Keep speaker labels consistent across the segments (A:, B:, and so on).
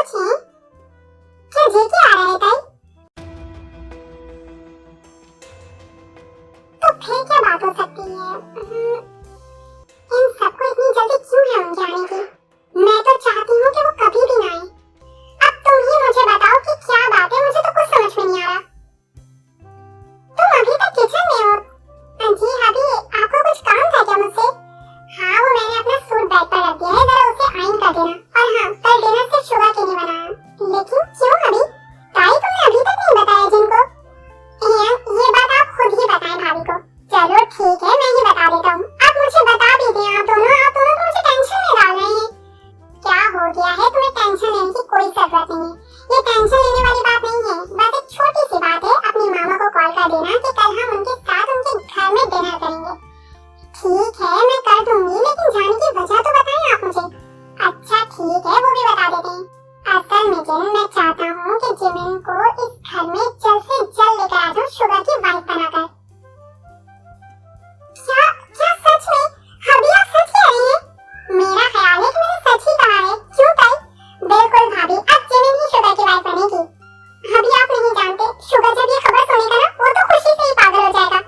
A: सोचें, क्या जेके आ रहा है ताई? तो फिर क्या बात हो सकती है? इन सबको इतनी जल्दी क्यों है उनके आने की? मैं तो चाहती हूँ कि वो कभी भी ना आए। अब तुम ही मुझे बताओ कि क्या बात है, मुझे तो कुछ समझ में नहीं आ रहा। तुम अभी तक किचन में हो? जी अभी आपको कुछ काम था क्या मुझसे? हाँ वो मैंने अपना सूट बैग पर रख दिया है, जरा उसे आयरन कर देना। और हाँ कल डिनर सिर्फ शुगर के लिए बनाया। लेकिन क्यों अभी? ताई तुमने अभी तक नहीं बताया जिनको? ये बात आप खुद ही बताएं भाभी को। चलो ठीक है मैं ही बता देता हूँ। आप मुझे बता भी दें, आप दोनों तो मुझे टेंशन में डाल रहे हैं। क्या हो गया है? तुम्हें टेंशन लेने की कोई जरूरत नहीं है। ये टेंशन लेने वाली बात नहीं है, बस एक छोटी सी बात है। अपनी मामा को कॉल कर देना कि कल हम उनके साथ उनके घर में डिनर करेंगे। ठीक है मैं कर दूंगी, लेकिन जाने की वजह तो बताएं आप मुझे। अच्छा ठीक है वो भी बता देते हैं। असल में जिन मैं चाहता हूँ कि जिमिन को इस घर में जल्द से जल्द लेकर आ जाऊँ शुगर की वाइफ बनाकर। क्या क्या सच में? अभी आप सच कह रही हैं? मेरा ख्याल है कि मैंने सच ही कहा है। क्यों ताई? बिल्कुल भाभी, अब जिमिन ही शुगर की वाइफ बनेगी। अभी आप नहीं जानते, शुगर जब ये खबर सुनेगा ना वो तो खुशी से ही पागल हो जाएगा।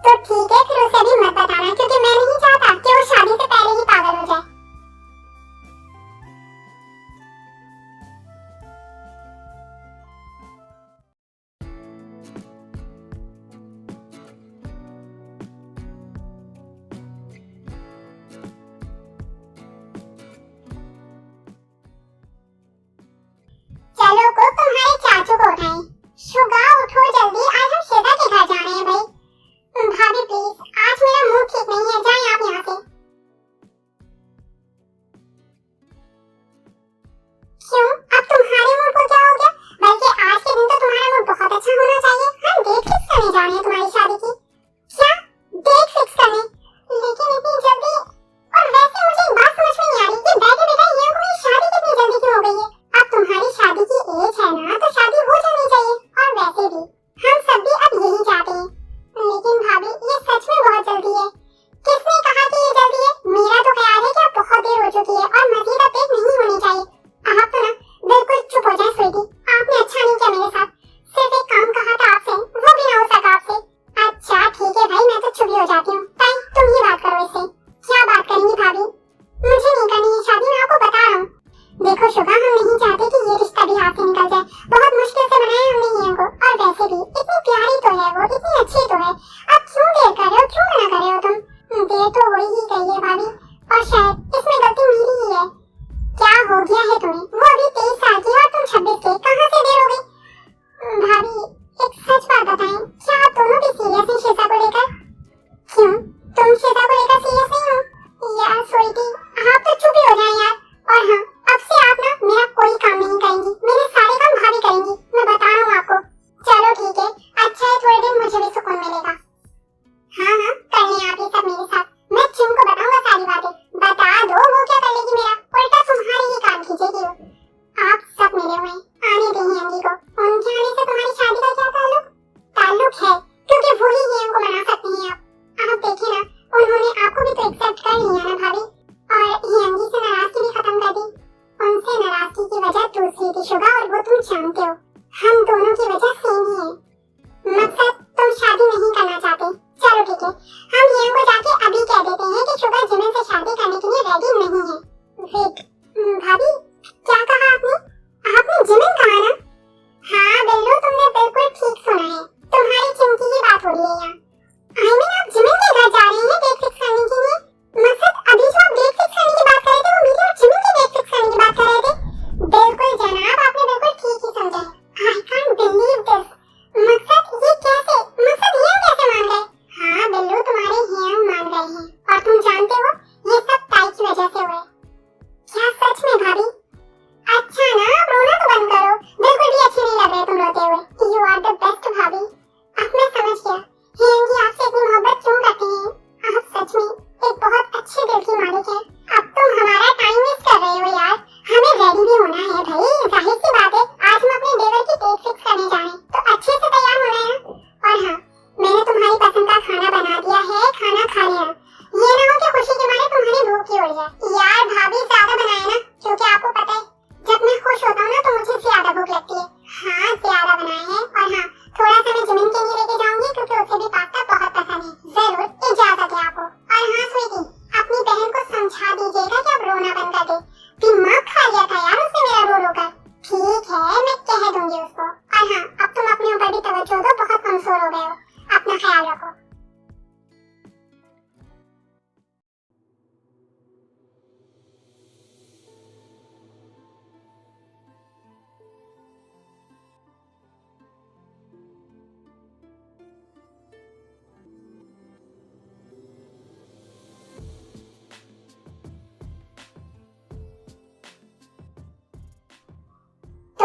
A: तो ठीक है फिर उसे भी मत बताना, क्योंकि मैं नहीं चाहता कि वो शादी से पहले ही पागल हो जाए। चलो को तुम्हारे चाचू को उठाएं। शुगा उठो जल्दी, आज हम श्वेता के घर जा रहे हैं भाई। भाभी प्लीज, आज मेरा मूड ठीक नहीं है, जाएं आप यहाँ से। क्यों? अब तुम्हारे मूड को क्या हो गया? बल्कि आज के दिन तो तुम्हारा मूड बहुत अच्छा होना चाहिए। हम डेट फिक्स करने जा रहे हैं तुम्हारी शादी की। क्या? डेट फिक्स करने? लेकिन इतनी जल्दी? और वैसे मुझे एक बात समझ में नहीं आ रही कि बैठे बैठे ये को मेरी शादी कितनी जल्दी क्यों हो गई है? अब तुम्हारी शादी की एज है ना, तो शादी हो जानी चाहिए। और वैसे भी हम सब भी अब यही चाहते हैं। लेकिन भाभी ये सच में बहुत जल्दी है। किसने कहा कि ये जल्दी है? मेरा तो ख्याल है कि अब बहुत देर हो चुकी है और मजीद अपडेट नहीं होनी चाहिए। आप तो ना बिल्कुल चुप हो जाए स्वीटी। आपने अच्छा नहीं किया मेरे साथ। सिर्फ एक काम कहा था आपसे, वो भी ना हो सका आपसे। अच्छा ठीक है भाई, मैं तो चुप ही हो जाती हूँ। ताई तुम ही बात करो इससे। क्या बात करेंगी भाभी? मुझे नहीं करनी है शादी, मैं आपको बता रहा हूँ। देखो शुगा, हम नहीं चाहते कि ये रिश्ता भी हाथ से निकल जाए। बहुत मुश्किल से बनाया हमने हियन को, और वैसे भी इतनी प्यारी तो है वो, इतनी अच्छी तो है। अब क्यों देर कर रहे हो, क्यों मना कर रहे हो तुम? देर तो हो ही गई है भाभी, और शायद इसमें गलती मेरी ही है। क्या हो गया है तुम्हें? वो अभी 23 साल की और तुम 26 के, कहाँ से देर हो गई? भाभी एक सच बात बताएं, क्या आप दोनों भी सीरियस हैं श्वेता को लेकर? क्यों? तुम श्वेता को लेकर सीरियस नहीं हो? यार स्वीटी आप तो चुप ही हो जाएं यार। और हाँ अब से आप ना मेरा कोई काम नहीं करेंगी, मेरे सारे काम भाभी करेंगी, मैं बता रहा हूँ आपको। चलो ठीक है, अच्छा है थोड़े दिन मुझे भी सुकून मिलेगा। हाँ हाँ कर लें आप ये सब मेरे साथ, मैं चिम को बताऊंगा सारी बातें। बता दो वो क्या कर लेगी मेरा, उल्टा तुम्हारे ही काम खींचेगी वो। आप सब मिले हुए हैं, आने देंगे अंगी को। उनके आने से तुम्हारी शादी का क्या ताल्लुक? ताल्लुक है क्योंकि वही ही हमको मना सकती हैं। आप देखिए ना, उन्होंने आपको भी तो एक्सेप्ट कर लिया ना भाभी, और हियंगी से नाराजगी भी खत्म कर दी। उनसे नाराजगी की वजह दूसरी थी शुगा, और वो तुम जानते हो। हम दोनों की वजह सेम ही है। मकसद तुम शादी नहीं करना चाहते। चलो ठीक है, हम हियंग को जाके अभी कह देते हैं कि शुगा जिमिन से शादी करने के लिए रेडी नहीं है। वेट भाभी क्या कहा आपने? आपने जिमिन कहा ना? हाँ बिल्लू तुमने बिल्कुल ठीक सुना है, तुम्हारी चिंकी की बात हो रही है यहाँ। आई मीन आप जिमिन के घर जा रहे हैं डेट फिक्स करने के लिए? मकसद अभी जो आप डेट फिक्स करने की बात कर रहे थे वो मेरी और जिमिन की डेट फिक्स करने की बात कर रहे थे? बिल्कुल जनाब, आपने बिल्कुल ठीक ही समझा है। I can't believe this. मकसद ये कैसे? मकसद ये कैसे मान गए? हाँ बिल्लू तुम्हारे हियंग मान गए हैं, और तुम जानते हो ये सब ताई की वजह से हुआ है। क्या सच में भाभी?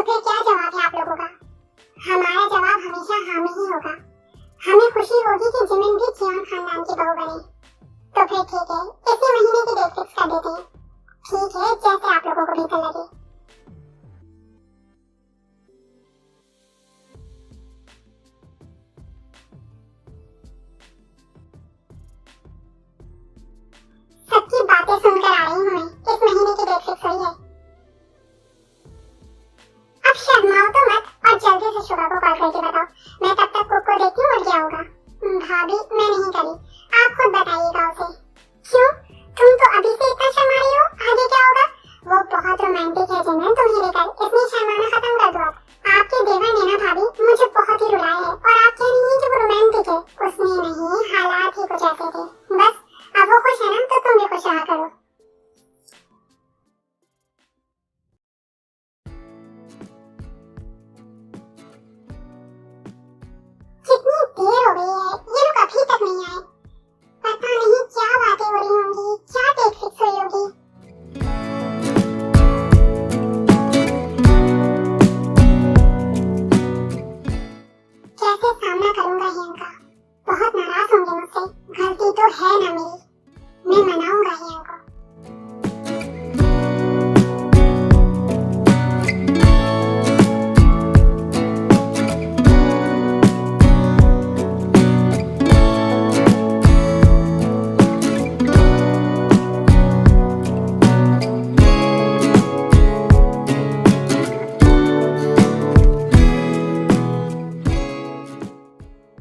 A: फिर क्या जवाब है आप लोगों का? हमारा जवाब हमेशा हाँ में ही होगा। हमें खुशी होगी कि जिमिन भी जियोन खानदान की बहू बने। तो फिर ठीक है, इसी महीने की डेट फिक्स कर देते हैं। ठीक है, जैसे आप लोगों को बेहतर लगे। सबकी बातें सुनकर आ रही हूँ मैं, इस महीने की डेट फिक्स हुई है। अब शर्माओ तो मत और जल्दी से शुभा को कॉल करके बताओ। मैं तब तक कुक को देखती हूँ और क्या होगा। भाभी मैं नहीं करी, आप खुद बताइएगा उसे। क्यों? तुम तो अभी से इतना शर्मा रही हो, आगे क्या होगा? वो बहुत रोमांटिक है जिमिन तुम्हें लेकर, इसलिए शर्माना खत्म कर दो अब। आपके देवर ने ना भाभी मुझे बहुत ही रुलाया है और आप कह रही हैं कि वो रोमांटिक है। उसने नहीं, हालात ही कुछ ऐसे थे। बस अब वो खुश है ना, तो तुम भी खुश रहा करो। कितनी देर हो गई है, ये लोग अभी तक नहीं आए। पता नहीं क्या बातें हो रही होंगी, क्या डेट फिक्स हुई होगी। कैसे सामना करूंगा ही इनका? बहुत नाराज होंगे मुझसे। गलती तो है ना मेरी, मैं मनाऊंगा ही इनको।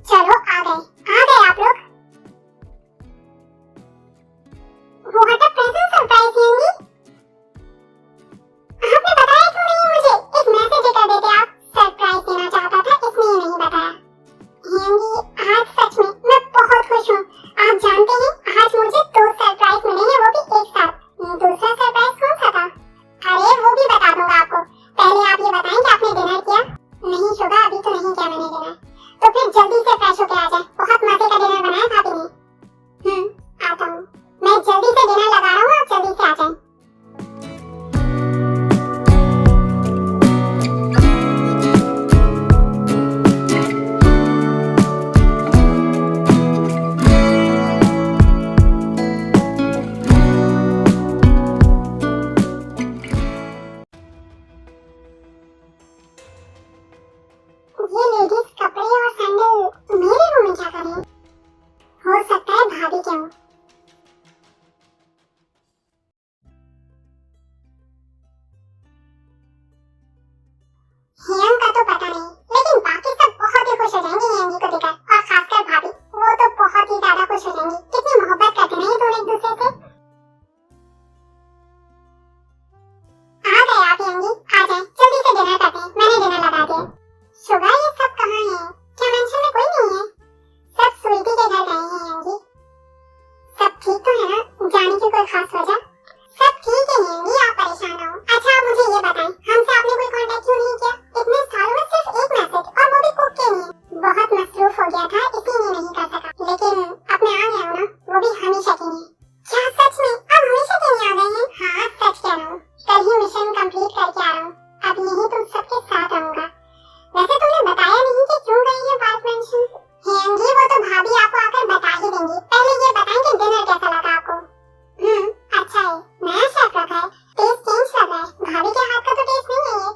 A: चलो आ गए आप लोग। वो हटा प्रेजेंट सरप्राइज देंगी। आपने बताया क्यों नहीं मुझे? एक मैसेज कर देते आप। सरप्राइज देना चाहता था इसलिए नहीं बताया। हेंगी आज सच में मैं बहुत खुश हूँ। आप जानते हैं आज मुझे 2 सरप्राइज मिले हैं, वो भी एक साथ। दूसरा सरप्राइज कौन सा था? अरे वो भी बता दूंगा आपको। पहले आप ये बताएं कि आपने डिनर किया? नहीं शुभा, अभी तो नहीं किया मैंने डिनर। तो फिर जल्दी से फ्रेश होके आ जाए, बहुत मजे का डिनर बनाया भाभी ने। आता हूँ, मैं जल्दी से डिनर लगा रहा हूँ, आप जल्दी से आ जाएं। ये लेडीज कपड़े और सैंडल मेरे रूम में क्या कर रही हैं? हो सकता है भाभी के हों। हियंग का तो पता नहीं, लेकिन बाकी सब बहुत ही खुश हो जाएंगे हियंगी को देखकर, और खासकर भाभी, वो तो बहुत ही ज्यादा खुश हो जाएंगी। कितनी मोहब्बत करते हैं ये दोनों एक दूसरे से। आ गए आप हियंगी, आ जाएं, जल्दी से डिनर करते हैं, मैंने डिनर लगा दिया। शुभा ये सब कहाँ है? क्या मेंशन में कोई नहीं है? सब स्वीटी के घर गए हैं हियंगी। सब ठीक तो है ना? जाने की कोई खास वजह? सब ठीक है हियंगी, आप परेशान ना हो। अच्छा आप मुझे ये बताएं, हमसे आपने कोई कांटेक्ट क्यों नहीं किया? इतने सालों में सिर्फ एक मैसेज, और वो भी कुक के लिए। बहुत मसरूफ हो गया था इसीलिए नहीं कर सका, लेकिन अब मैं आ गया हूँ ना, वो भी हमेशा के लिए। क्या सच में अब हमेशा के लिए आ गए हैं? हाँ सच कह रहा हूँ, कल ही मिशन कंप्लीट करके आ रहा हूँ। अब यही तुम सबके साथ रहूंगा। वैसे तुमने बताया नहीं कि क्यों गई है वाइफ मेंशन? हियंगी वो तो भाभी आपको आकर बता ही देंगी। पहले ये बताएं कि डिनर कैसा लगा आपको? अच्छा है, नया शेफ रखा है, टेस्ट चेंज लग रहा है। भाभी के हाथ का तो टेस्ट नहीं है ये।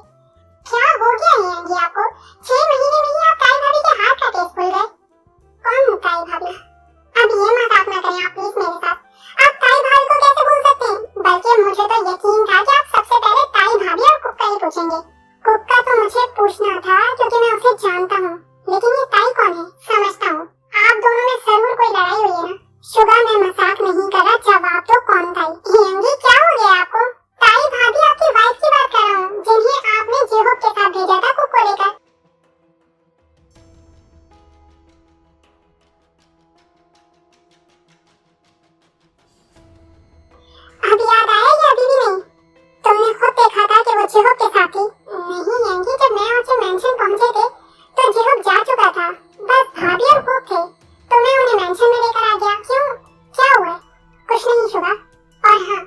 A: क्या हो गया हियंगी आपको? 6 महीने में ही आप ताई भाभी के हाथ का टेस्ट भूल गए? कौन ताई भाभी? अब ये मजाक ना करें आप प्लीज मेरे साथ। आप ताई भाभी को कैसे भूल सकते हैं? बल्कि मुझे तो यकीन था कि आप सबसे पहले ताई भाभी और कुक का ही पूछेंगे। कुक का तो मुझे पूछना था क्योंकि मैं उसे जानता हूँ, लेकिन ये ताई कौन है? समझता हूँ आप दोनों में जरूर कोई लड़ाई हुई है ना। शुभा मैं मजाक नहीं कर रहा, जवाब तो कौन ताई? हियंगी क्या हो गया आपको? ताई भाभी आपकी वाइफ की बात कर रहा हूँ, जिन्हें आपने जेहोब के साथ भेजा था कुक को लेकर। अब याद आया या अभी भी नहीं? तुमने खुद देखा था कि वो जेहोब के साथ थी। नहीं हियंगी, जब मैं और जो मेंशन पहुंचे थे तो जेहोब जा चुका था, बस भाभी और कुक थे, तो मैं उन्हें मेंशन में लेकर आ गया। क्यों, क्या हुआ? कुछ नहीं शुभा। और हाँ,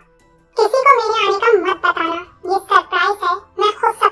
A: किसी को मेरे आने का मत बताना, ये सरप्राइज है, मैं खुद सब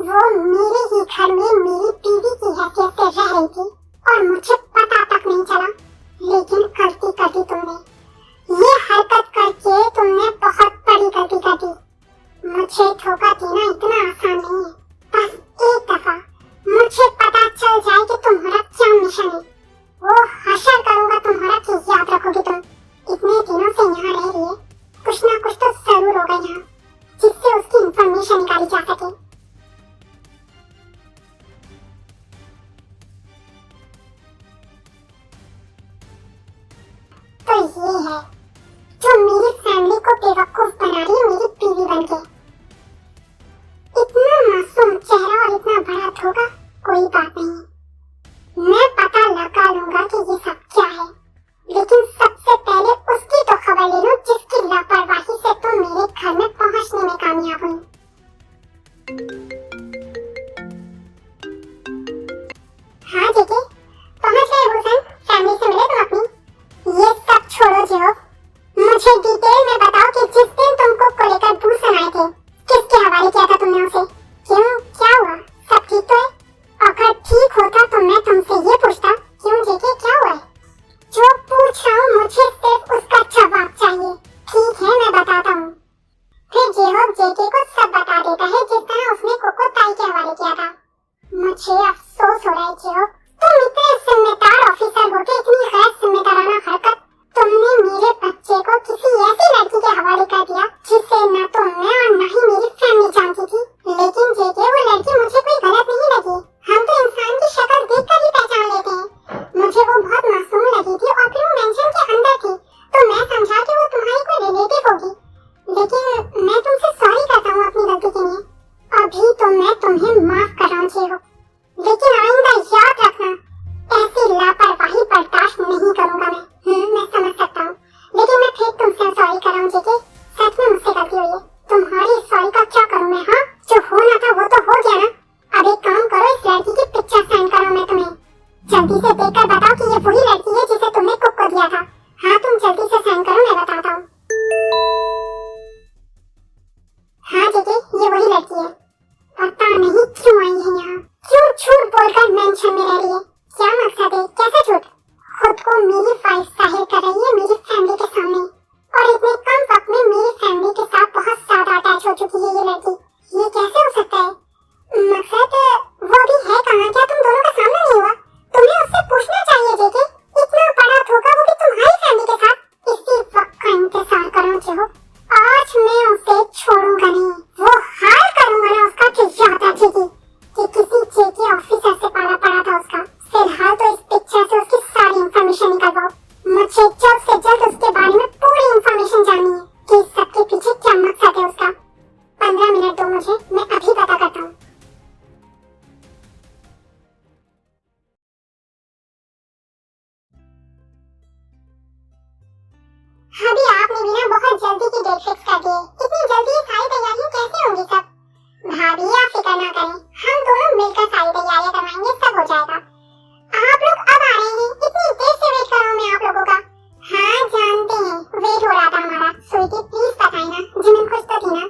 A: वो मेरे ही घर में मेरी बीवी की हैसियत से रह रही थी और मुझे पता तक नहीं चला। लेकिन गलती कर दी तुमने, ये हरकत करके तुमने बहुत बड़ी गलती कर दी। मुझे धोखा देना इतना आसान नहीं है। बस एक दफा मुझे पता चल जाए कि तुम्हारा क्या मिशन है, वो हशर करूंगा तुम्हारा कि याद रखोगे तुम। इतने दिनों से यहाँ रह रही है, कुछ ना कुछ तो जरूर होगा यहाँ जिससे उसकी इंफॉर्मेशन निकाली जा सके। तो ये है जो मेरी फैमिली को बेवकूफ बना रही है मेरी बीवी बनके। इतना मासूम चेहरा और इतना बड़ा धोखा, कोई बात नहीं, मैं पता लगा लूंगा कि ये सब क्या है। लेकिन सबसे पहले उसकी तो खबर ले लूं जिसकी लापरवाही से तुम मेरे घर में पहुंचने में कामयाब हुई। हाँ जेके, पहुंच गए भूषण, फैमिली से मिले तुम अपनी? ये सब छोड़ो जीरो, मुझे डिटेल में बताओ कि जिस दिन तुमको को लेकर भूषण आए थे किसके हवाले किया था तुमने उसे? क्यों, क्या हुआ? सब ठीक तो है? अगर ठीक होता तो मैं तुमसे ये पूछता। क्यों जेके, क्या हुआ है? जो पूछ रहा हूँ मुझे सिर्फ उसका जवाब चाहिए। ठीक है, मैं बताता हूँ। फिर जेहोब जेके को सब बता देता है जिस तरह उसने कोको ताई के हवाले किया था। मुझे अफसोस हो रहा है जेहोब, तुम इतने जिम्मेदार ऑफिसर होके इतनी गैर जिम्मेदाराना हरकत तुमने मेरे बच्चे को किसी ऐसी लड़की के हवाले कर दिया जिसे न तो मैं और न ही मेरी फैमिली जानती थी। लेकिन जेके, वो लड़की मुझे कोई गलत नहीं लगी। हम तो इंसान की शक्ल देखकर ही पहचान लेते हैं। मुझे वो बहुत मासूम लगी थी और फिर वो मेंशन के अंदर थी तो मैं समझा कि वो तुम्हारी कोई रिलेटिव होगी। लेकिन मैं तुमसे सॉरी करता हूँ अपनी गलती के लिए। अभी तो मैं तुम्हें माफ कर रहा हूँ जेहो, लेकिन आइंदा याद रखना ऐसी लापरवाही बर्दाश्त नहीं करूंगा मैं। मैं समझ सकता हूँ, लेकिन मैं फिर तुमसे सॉरी कर रहा हूँ जेके, सच में मुझसे गलती हुई है। तुम्हारी सॉरी का क्या करूँ मैं? हाँ, जो होना था वो तो हो गया ना। अब एक काम करो, इस लड़की की पिक्चर सेंड करो मैं तुम्हें। जल्दी से देखकर बताओ कि ये वही लड़की है जिसे तुमने कुक को दिया था। हाँ, तुम जल्दी से सेंड करो, मैं बताता हूँ। हाँ जेके, ये वही लड़की है। पता नहीं क्यों आई है यहाँ, क्यों झूठ बोलकर मेंशन में रह रही है। क्या मकसद है? कैसे झूठ? खुद को मेरी वाइफ जाहिर कर रही है मेरी फैमिली के सामने, और इतने कम वक्त में मेरी फैमिली के साथ बहुत ज्यादा अटैच हो चुकी है ये लड़की। ये कैसे हो सकता है? मकसद वो भी है कहाँ? क्या तुम दोनों का सामना नहीं हुआ? तुम्हें उससे पूछना चाहिए जेके, इतना बड़ा धोखा, वो भी तुम्हारी फैमिली के साथ। इसी वक्त का इंतजार करो जेहो, आज मैं उसे छोड़ूंगा नहीं। वो हाल करूंगा ना उसका कि याद रखेगी कि किसी जेके ऑफिसर से पाला पड़ा था उसका। फिलहाल तो इस पिक्चर से उसकी सारी इंफॉर्मेशन निकलवाओ। मुझे जल्द से जल्द उसके बारे में पूरी इंफॉर्मेशन जाननी है कि इस सब के पीछे क्या मकसद है उसका। 15 मिनट दो मुझे, मैं अभी पता करता हूँ। अभी आपने भी ना बहुत जल्दी की डेट फिक्स कर दी है। इतनी जल्दी ये सारी तैयारियां कैसे होंगी सब? भाभी, आप फिक्र ना करें, हम दोनों मिलकर सारी तैयारियां करवाएंगे, सब हो जाएगा। आप लोग अब आ रहे हैं? इतनी देर से वेट कर रहा हूं मैं आप लोगों का। हाँ जानते हैं, वेट हो रहा था हमारा। स्वीटी प्लीज बताइए ना, जिमिन खुश तो थी ना?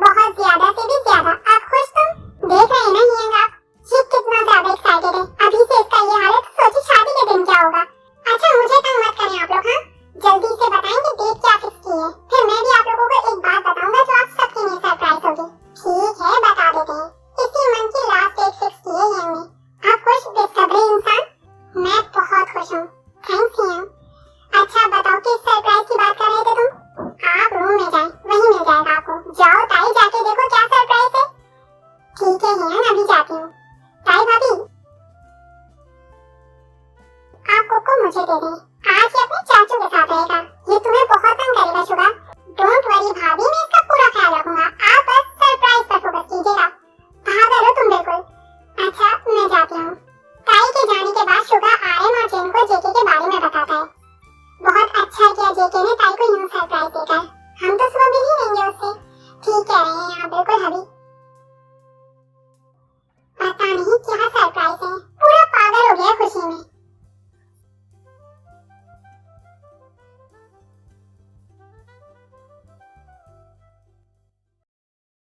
A: बहुत ज्यादा से भी ज्यादा। आप खुश? तुम देख रहे हैं ना हियंग आप, ये कितना ज्यादा एक्साइटेड है। अभी से इसका ये हाल है तो सोचिए शादी के दिन क्या होगा। अच्छा मुझे तंग मत करें आप लोग। हाँ, जल्दी से बताएं कि डेट क्या फिक्स की है, फिर मैं भी आप लोगों को एक बात बताऊंगा जो आप सबके लिए सरप्राइज होगी। ठीक है, बता देते हैं। इसी मंथ की लास्ट डेट फिक्स की है हियंग ने। आप खुश बेसब्री इंसान? मैं बहुत खुश हूँ, थैंक्स हियंग। अच्छा बताओ किस सरप्राइज की बात कर रहे थे तुम? आप रूम में जाएं, वहीं मिल जाएगा आपको। जाओ ताई, जाके देखो क्या सरप्राइज है। ठीक है हियंग, अभी जाती हूँ। ताई भाभी, आप कोको मुझे दे दें।